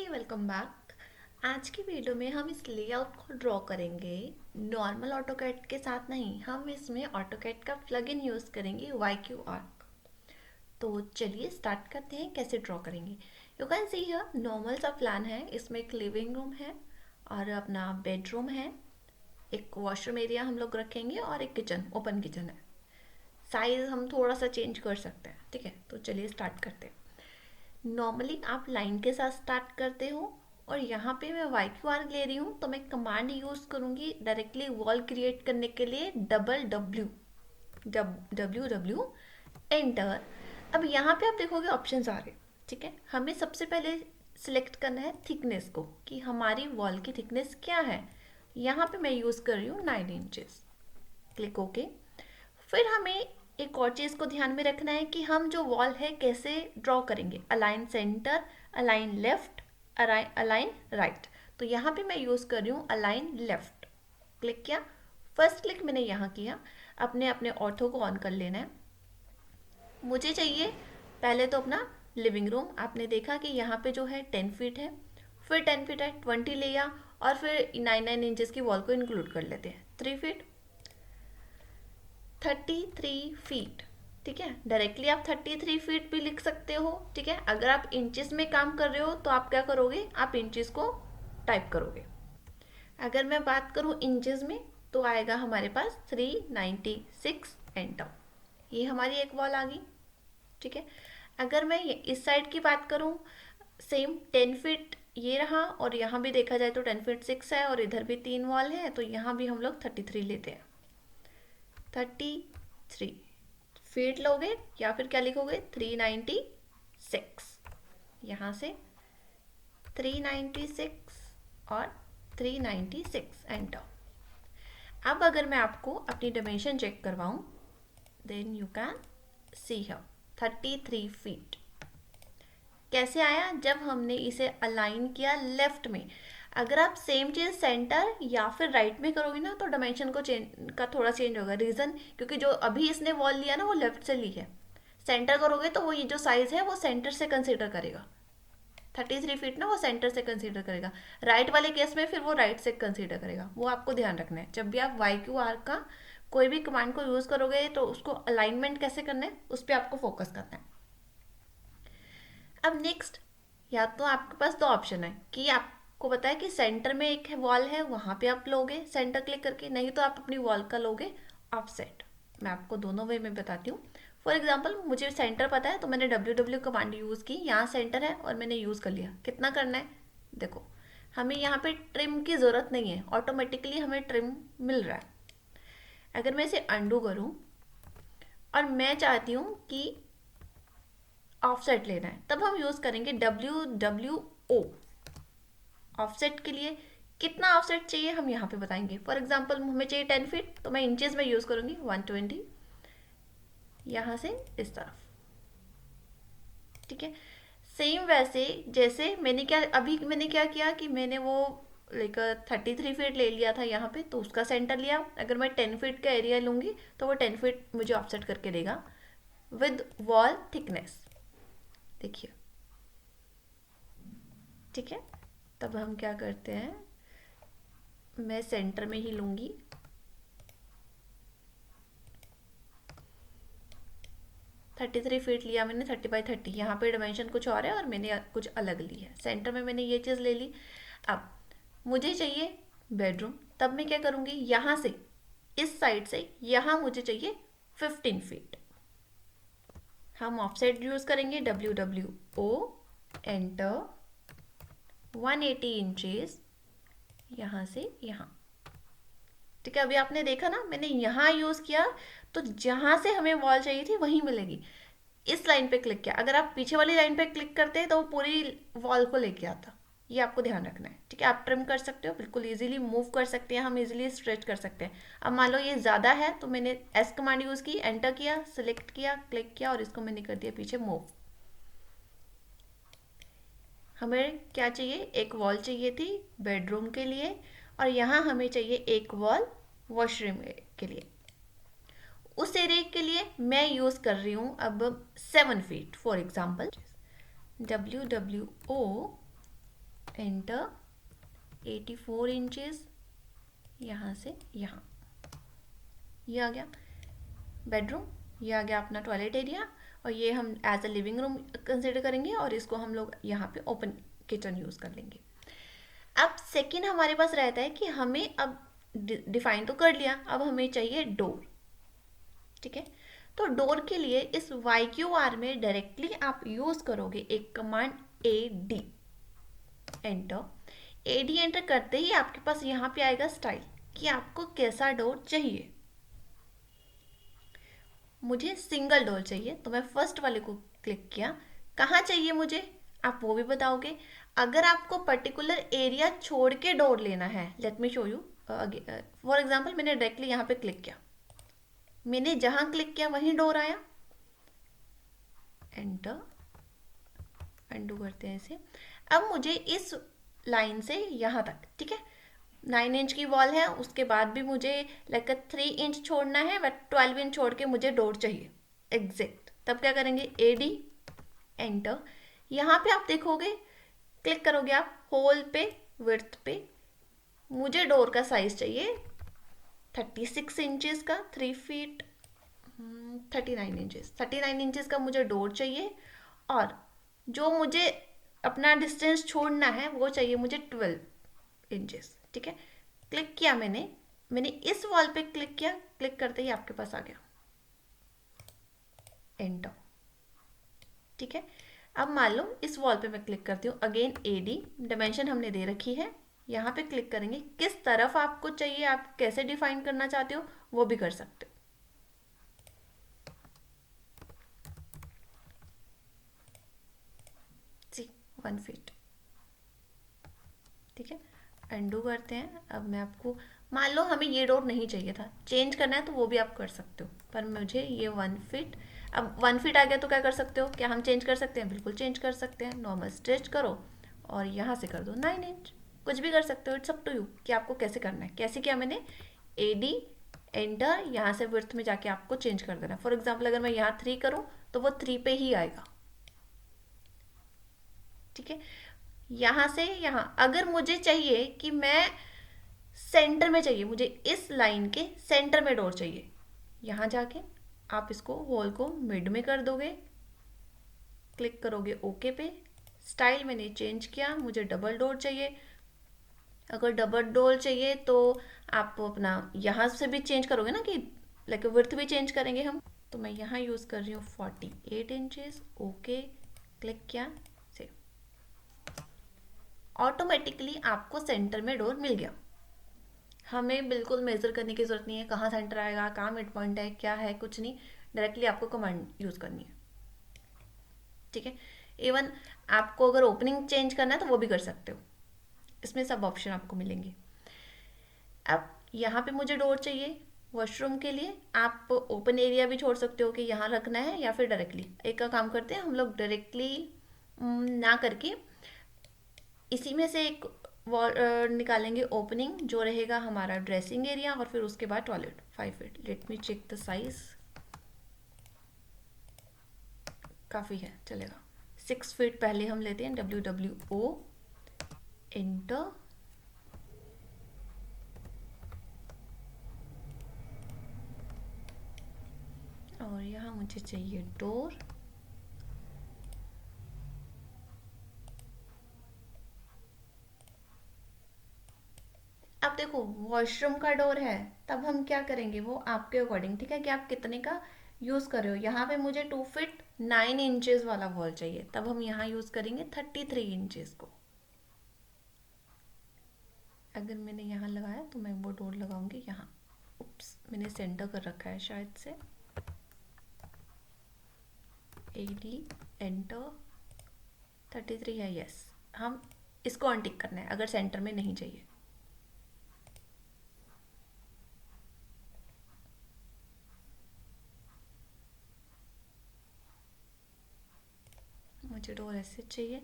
Welcome back. आज की video में हम इस लेआउट को ड्रॉ करेंगे नॉर्मल ऑटोकैड के साथ नहीं, हम इसमें ऑटोकैड का प्लगइन यूज़ करेंगे YQ आर्क। तो चलिए स्टार्ट करते हैं कैसे ड्रॉ करेंगे। You can see here normal सा प्लान है। इसमें एक लिविंग रूम है और अपना बेडरूम है, एक वॉशरूम एरिया हम लोग रखेंगे और एक किचन, ओपन किचन है। साइज हम थोड़ा सा चेंज कर सकते हैं, ठीक है। तो चलिए स्टार्ट करते हैं। नॉर्मली आप लाइन के साथ स्टार्ट करते हो और यहाँ पे मैं YQR ले रही हूँ, तो मैं कमांड यूज़ करूँगी डायरेक्टली वॉल क्रिएट करने के लिए, डब्ल्यू एंटर। अब यहाँ पे आप देखोगे ऑप्शंस आ रहे, ठीक है। हमें सबसे पहले सिलेक्ट करना है थिकनेस को, कि हमारी वॉल की थिकनेस क्या है। यहाँ पे मैं यूज़ कर रही हूँ 9 इंचेस। Click okay. फिर हमें एक और चीज़ को ध्यान में रखना है कि हम जो वॉल है कैसे ड्रॉ करेंगे। Align centre, align left, align right. तो यहाँ पे मैं यूज़ कर रही हूँ अलाइन लेफ्ट। क्लिक किया, फर्स्ट क्लिक मैंने यहाँ किया। अपने अपने ऑर्थो को ऑन कर लेना है। मुझे चाहिए पहले तो अपना लिविंग रूम। आपने देखा कि यहाँ पे जो है 10 फीट है, फिर 10 फीट है, 20 लिया और फिर 9 इंचेस की वॉल को इंक्लूड कर लेते हैं। 3 फीट, 33 फीट, ठीक है। डायरेक्टली आप 33 फीट भी लिख सकते हो, ठीक है। अगर आप इंचेस में काम कर रहे हो तो आप क्या करोगे, आप इंचेस को टाइप करोगे। अगर मैं बात करूँ इंचेस में तो आएगा हमारे पास 396 एंटर। ये हमारी एक वॉल आ गई, ठीक है। अगर मैं इस साइड की बात करूँ, सेम 10 फीट ये रहा और यहाँ भी देखा जाए तो 10 फीट 6 है और इधर भी 3 वॉल है, तो यहाँ भी हम लोग 33 लेते हैं। 33 फीट लोगे या फिर क्या लिखोगे 396। यहाँ से 396 और 396 एंटर। अब अगर मैं आपको अपनी डायमेंशन चेक करवाऊं, then you can see here 33 feet. कैसे आया, जब हमने इसे अलाइन किया लेफ्ट में। अगर आप सेम चीज़ सेंटर या फिर राइट में करोगे ना तो डायमेंशन को चेंज का थोड़ा चेंज होगा। रीज़न क्योंकि जो अभी इसने वॉल लिया ना वो लेफ्ट से ली है। सेंटर करोगे तो वो ये जो साइज़ है वो सेंटर से कंसीडर करेगा। 33 फीट ना वो सेंटर से कंसीडर करेगा। राइट वाले केस में फिर वो राइट से कंसीडर करेगा। वो आपको ध्यान रखना है जब भी आप YQR का कोई भी कमांड को यूज़ करोगे तो उसको अलाइनमेंट कैसे करना है उस पर आपको फोकस करना है। अब नेक्स्ट, या तो आपके पास दो ऑप्शन है कि आपको पता है कि सेंटर में एक वॉल है, वहाँ पे आप लोगे सेंटर क्लिक करके, नहीं तो आप अपनी वॉल का लोगे ऑफसेट। मैं आपको दोनों वे में बताती हूँ। फॉर एग्जाम्पल मुझे सेंटर पता है तो मैंने WW कमांड यूज़ की, यहाँ सेंटर है और मैंने यूज़ कर लिया। कितना करना है देखो, हमें यहाँ पे ट्रिम की ज़रूरत नहीं है, ऑटोमेटिकली हमें ट्रिम मिल रहा है। अगर मैं इसे अंडू करूँ और मैं चाहती हूँ कि ऑफसेट लेना है, तब हम यूज़ करेंगे WWO। ऑफसेट के लिए कितना ऑफसेट चाहिए हम यहाँ पे बताएंगे। फॉर एग्जांपल हमें चाहिए 10 फीट, तो मैं इंचेस में यूज़ करूँगी 120 यहाँ से इस तरफ, ठीक है। सेम वैसे जैसे मैंने क्या किया कि मैंने वो लाइक 33 फीट ले लिया था यहाँ पे, तो उसका सेंटर लिया। अगर मैं 10 फीट का एरिया लूँगी तो वो 10 फीट मुझे ऑफसेट करके देगा विद वॉल थिकनेस, देखिए, ठीक है। तब हम क्या करते हैं, मैं सेंटर में ही लूँगी। थर्टी थ्री फीट लिया मैंने, 30 बाई 30। यहाँ पे डायमेंशन कुछ और है और मैंने कुछ अलग ली है। सेंटर में मैंने ये चीज़ ले ली। अब मुझे चाहिए बेडरूम, तब मैं क्या करूँगी, यहाँ से इस साइड से यहाँ मुझे चाहिए 15 फीट। हम ऑफसेट यूज़ करेंगे WWO एंटर 180 इंचेस यहाँ से यहाँ, ठीक है। अभी आपने देखा ना मैंने यहाँ यूज़ किया, तो जहाँ से हमें वॉल चाहिए थी वहीं मिलेगी। इस लाइन पे क्लिक किया, अगर आप पीछे वाली लाइन पे क्लिक करते तो वो पूरी वॉल को लेके आता। ये आपको ध्यान रखना है, ठीक है। आप ट्रिम कर सकते हो, बिल्कुल इजीली मूव कर सकते हैं, हम इजीली स्ट्रेच कर सकते हैं। अब मान लो ये ज़्यादा है तो मैंने S कमांड यूज़ की, एंटर किया, सिलेक्ट किया, क्लिक किया और इसको मैंने कर दिया पीछे मूव। हमें क्या चाहिए, एक वॉल चाहिए थी बेडरूम के लिए और यहाँ हमें चाहिए एक वॉल वॉशरूम के लिए। उस एरिया के लिए मैं यूज़ कर रही हूँ अब 7 feet. For example WWO enter 84 inches, यहाँ से यहाँ, ये आ गया बेडरूम, ये आ गया अपना टॉयलेट एरिया, और ये हम as a living room consider करेंगे, और इसको हम लोग यहाँ पे ओपन किचन यूज़ कर लेंगे। अब सेकंड हमारे पास रहता है कि हमें अब डिफाइन तो कर लिया, अब हमें चाहिए डोर। ठीक है, तो डोर के लिए इस YQR में डायरेक्टली आप यूज़ करोगे एक command AD, enter. AD enter करते ही आपके पास यहाँ पे आएगा स्टाइल कि आपको कैसा डोर चाहिए। मुझे सिंगल डोर चाहिए, तो मैं फर्स्ट वाले को क्लिक किया। कहाँ चाहिए मुझे, आप वो भी बताओगे। अगर आपको पर्टिकुलर एरिया छोड़ के डोर लेना है, let me show you. For example मैंने डायरेक्टली यहाँ पे क्लिक किया, मैंने जहाँ क्लिक किया वहीं डोर आया, एंटर, अंडू करते हैं इसे। अब मुझे इस लाइन से यहाँ तक, ठीक है, 9 इंच की वॉल है, उसके बाद भी मुझे लाइक 3 इंच छोड़ना है, बट 12 इंच छोड़ के मुझे डोर चाहिए एग्जैक्ट। तब क्या करेंगे, AD एंटर। यहाँ पे आप देखोगे, क्लिक करोगे आप होल पे, विड्थ पे, मुझे डोर का साइज चाहिए 36 इंचेस का, 3 फीट 39 इंचेस का मुझे डोर चाहिए, और जो मुझे अपना डिस्टेंस छोड़ना है वो चाहिए मुझे 12 इंचेस। ठीक है, क्लिक किया मैंने इस वॉल पे क्लिक किया, क्लिक करते ही आपके पास आ गया एंटर। ठीक है, अब मान लो इस वॉल पे मैं क्लिक करती हूँ, अगेन AD, डायमेंशन हमने दे रखी है, यहाँ पे क्लिक करेंगे, किस तरफ आपको चाहिए, आप कैसे डिफाइन करना चाहते हो वो भी कर सकते हो। सी 1 फीट। ठीक है, अंडू करते हैं। अब मैं आपको, मान लो हमें ये डोर नहीं चाहिए था, चेंज करना है तो वो भी आप कर सकते हो, पर मुझे ये 1 फीट, अब 1 फीट आ गया तो क्या कर सकते हो, क्या हम चेंज कर सकते हैं, बिल्कुल चेंज कर सकते हैं। नॉर्मल स्ट्रेच करो और यहाँ से कर दो 9 इंच, कुछ भी कर सकते हो, इट्स अप टू यू कि आपको कैसे करना है। कैसे किया मैंने, AD एंटर, यहाँ से विड्थ में जाके आपको चेंज कर देना है। फॉर एग्जाम्पल अगर मैं यहाँ 3 करूँ तो वो 3 पे ही आएगा। ठीक है, यहाँ से यहाँ, अगर मुझे चाहिए कि मैं सेंटर में चाहिए, मुझे इस लाइन के सेंटर में डोर चाहिए, यहाँ जाके आप इसको होल को मिड में कर दोगे, क्लिक करोगे ओके पे। स्टाइल मैंने चेंज किया, मुझे डबल डोर चाहिए। अगर डबल डोर चाहिए तो आप अपना यहाँ से भी चेंज करोगे ना, कि लाइक विड्थ भी चेंज करेंगे हम, तो मैं यहाँ यूज़ कर रही हूँ 48 इंचेस, ओके, क्लिक किया, से ऑटोमेटिकली आपको सेंटर में डोर मिल गया। हमें बिल्कुल मेजर करने की जरूरत नहीं है, कहाँ सेंटर आएगा, कहाँ मिड पॉइंट है, क्या है, कुछ नहीं, डायरेक्टली आपको कमांड यूज़ करनी है। ठीक है, इवन आपको अगर ओपनिंग चेंज करना है तो वो भी कर सकते हो, इसमें सब ऑप्शन आपको मिलेंगे। अब यहाँ पे मुझे डोर चाहिए वॉशरूम के लिए, आप ओपन एरिया भी छोड़ सकते हो कि यहाँ रखना है, या फिर डायरेक्टली एक का काम करते हैं हम लोग, डायरेक्टली ना करके इसी में से एक वॉल निकालेंगे ओपनिंग, जो रहेगा हमारा ड्रेसिंग एरिया, और फिर उसके बाद toilet 5 feet. Let me check the size, काफ़ी है, चलेगा। 6 फीट पहले हम लेते हैं, WWO एंटर। और यहाँ मुझे चाहिए डोर, अब देखो वॉशरूम का डोर है, तब हम क्या करेंगे वो आपके अकॉर्डिंग, ठीक है, कि आप कितने का यूज़ कर रहे हो। यहाँ पे मुझे 2 फीट 9 इंचेस वाला वॉल चाहिए, तब हम यहाँ यूज़ करेंगे 33 इंचेस को। अगर मैंने यहाँ लगाया तो मैं वो डोर लगाऊंगी यहाँ, उप्स मैंने सेंटर कर रखा है शायद से, AD एंटर, 33 है, यस, हम इसको अनटिक करना है अगर सेंटर में नहीं चाहिए। मुझे डोर ऐसे चाहिए।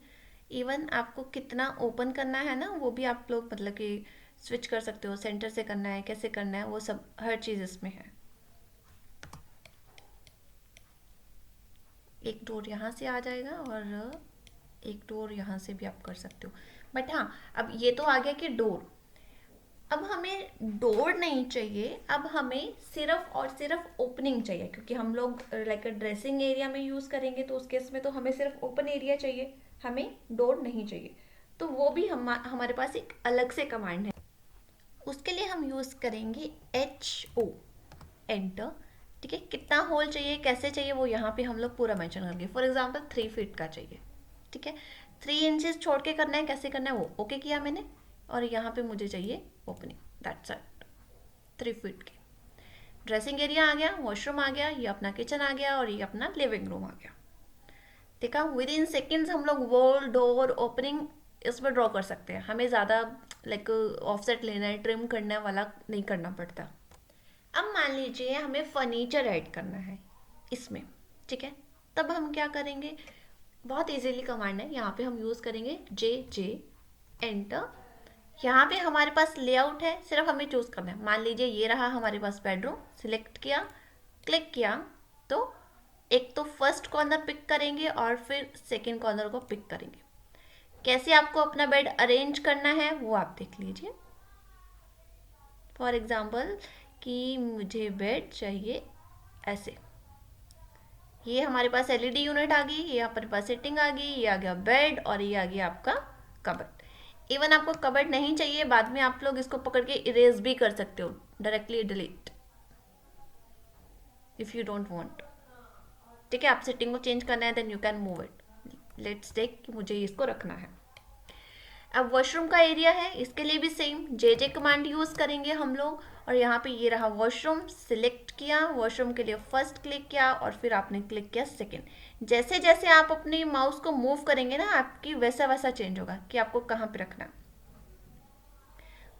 इवन आपको कितना ओपन करना है ना, वो भी आप लोग मतलब कि स्विच कर सकते हो, सेंटर से करना है, कैसे करना है, वो सब हर चीज़ इसमें है। एक डोर यहाँ से आ जाएगा और एक डोर यहाँ से भी आप कर सकते हो। बट हाँ, अब ये तो आ गया कि डोर। अब हमें डोर नहीं चाहिए, अब हमें सिर्फ और सिर्फ ओपनिंग चाहिए, क्योंकि हम लोग लाइक ड्रेसिंग एरिया में यूज़ करेंगे तो उस केस में तो हमें सिर्फ ओपन एरिया चाहिए, हमें डोर नहीं चाहिए। तो वो भी हमारे पास एक अलग से कमांड है। उसके लिए हम यूज़ करेंगे HO, एंटर। ठीक है, कितना होल चाहिए, कैसे चाहिए, वो यहाँ पे हम लोग पूरा मेंशन करेंगे। फॉर एग्जांपल 3 फीट का चाहिए। ठीक है, 3 इंचेस छोड़ के करना है, कैसे करना है वो ओके किया मैंने। और यहाँ पे मुझे चाहिए ओपनिंग, दैट्स इट, 3 फीट की। ड्रेसिंग एरिया आ गया, वॉशरूम आ गया, ये अपना किचन आ गया और ये अपना लिविंग रूम आ गया। देखा, विद इन सेकेंड्स हम लोग वॉल, डोर, ओपनिंग इस पर ड्रॉ कर सकते हैं। हमें ज़्यादा लाइक ऑफसेट लेना है, ट्रिम करने वाला नहीं करना पड़ता। अब मान लीजिए हमें फर्नीचर ऐड करना है इसमें। ठीक है, तब हम क्या करेंगे, बहुत इजीली कमांड है, यहाँ पे हम यूज़ करेंगे JJ, एंटर। यहाँ पे हमारे पास लेआउट है, सिर्फ हमें चूज़ करना है। मान लीजिए ये रहा हमारे पास बेडरूम, सिलेक्ट किया, क्लिक किया, तो एक तो फर्स्ट कॉर्नर पिक करेंगे और फिर सेकंड कॉर्नर को पिक करेंगे। कैसे आपको अपना बेड अरेंज करना है वो आप देख लीजिए। फॉर एग्जाम्पल कि मुझे बेड चाहिए ऐसे, ये हमारे पास LED यूनिट आ गई, ये हमारे पास सेटिंग आ गई, ये आ गया बेड और ये आ गया आपका कबर्ड। इवन आपको कबर्ड नहीं चाहिए, बाद में आप लोग इसको पकड़ के इरेज भी कर सकते हो, directly delete if you don't want. ठीक है, आप सेटिंग को चेंज करना है then you can move it. Let's take कि मुझे इसको रखना है। अब वॉशरूम का एरिया है, इसके लिए भी सेम JJ कमांड यूज़ करेंगे हम लोग। और यहाँ पे ये रहा वॉशरूम, सिलेक्ट किया, वॉशरूम के लिए फर्स्ट क्लिक किया और फिर आपने क्लिक किया सेकंड। जैसे जैसे आप अपने माउस को मूव करेंगे ना, आपकी वैसा वैसा चेंज होगा कि आपको कहाँ पे रखना।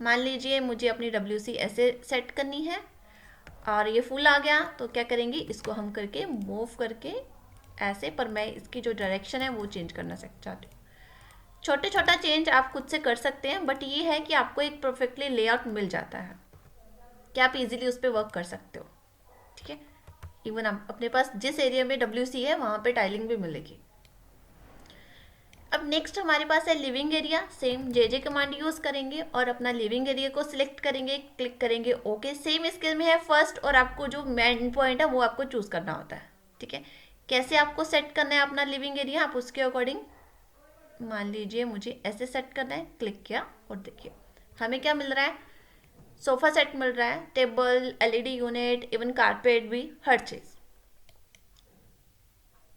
मान लीजिए मुझे अपनी WC ऐसे सेट करनी है और ये फुल आ गया, तो क्या करेंगे, इसको हम करके मूव करके ऐसे, पर मैं इसकी जो डायरेक्शन है वो चेंज करना चाहती हूँ। छोटे छोटा चेंज आप खुद से कर सकते हैं, बट ये है कि आपको एक परफेक्टली लेआउट मिल जाता है कि आप इजीली उस पर वर्क कर सकते हो। ठीक है, इवन आप अपने पास जिस एरिया में WC है वहाँ पे टाइलिंग भी मिलेगी। अब नेक्स्ट हमारे पास है living area, same JJ command use करेंगे और अपना लिविंग एरिया को सिलेक्ट करेंगे, क्लिक करेंगे ओके। सेम इसके में है फर्स्ट, और आपको जो मेन पॉइंट है वो आपको चूज़ करना होता है। ठीक है, कैसे आपको सेट करना है अपना लिविंग एरिया, आप उसके अकॉर्डिंग, मान लीजिए मुझे ऐसे सेट करना है, क्लिक किया और देखिए हमें क्या मिल रहा है, सोफा सेट मिल रहा है, table, LED unit, even carpet भी, हर चीज़।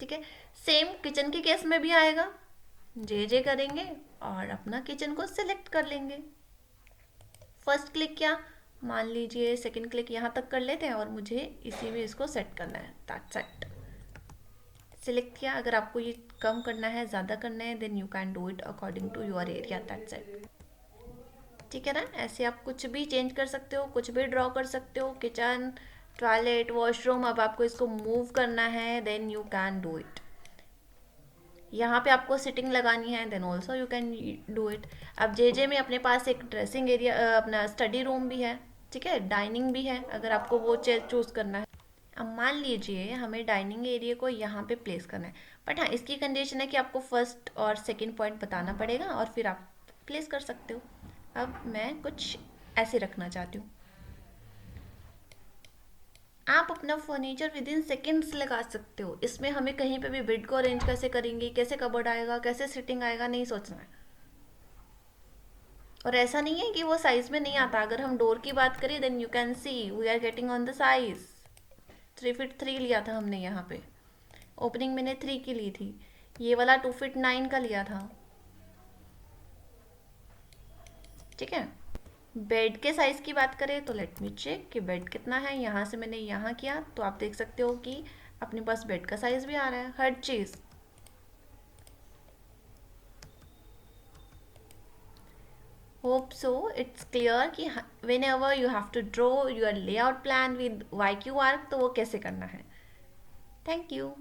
ठीक है, सेम किचन के केस में भी आएगा, JJ करेंगे और अपना किचन को सिलेक्ट कर लेंगे। फर्स्ट क्लिक किया, मान लीजिए सेकंड क्लिक यहाँ तक कर लेते हैं और मुझे इसी में इसको सेट करना है, दैट्स इट। सिलेक्ट किया, अगर आपको ये कम करना है, ज़्यादा करना है, then you can do it according to your area, that's it. ठीक है ना, ऐसे आप कुछ भी चेंज कर सकते हो, कुछ भी ड्रॉ कर सकते हो, किचन, टॉयलेट, वॉशरूम। अब आपको इसको मूव करना है, then you can do it. यहाँ पे आपको सिटिंग लगानी है, then also you can do it. अब JJ में अपने पास एक ड्रेसिंग एरिया, अपना स्टडी रूम भी है, ठीक है, डाइनिंग भी है, अगर आपको वो चूज़ करना है। अब मान लीजिए हमें डाइनिंग एरिया को यहाँ पे प्लेस करना है, बट हाँ इसकी कंडीशन है कि आपको फर्स्ट और सेकंड पॉइंट बताना पड़ेगा और फिर आप प्लेस कर सकते हो। अब मैं कुछ ऐसे रखना चाहती हूँ। आप अपना फर्नीचर विद इन सेकेंड्स लगा सकते हो, इसमें हमें कहीं पे भी बेड को अरेंज कैसे करेंगे, कैसे कबर्ड आएगा, कैसे सिटिंग आएगा, नहीं सोचना है। और ऐसा नहीं है कि वो साइज में नहीं आता। अगर हम डोर की बात करें then you can see we are getting on the size. 3 feet 3 लिया था हमने यहाँ पे, ओपनिंग मैंने 3 की ली थी, ये वाला 2 फीट 9 का लिया था। ठीक है, बेड के साइज़ की बात करें तो लेट मी चेक कि बेड कितना है। यहाँ से मैंने यहाँ किया तो आप देख सकते हो कि अपने पास बेड का साइज़ भी आ रहा है, हर चीज़। होप सो इट्स क्लियर कि whenever you have to draw your layout plan with YQ arc तो वो कैसे करना है। Thank you.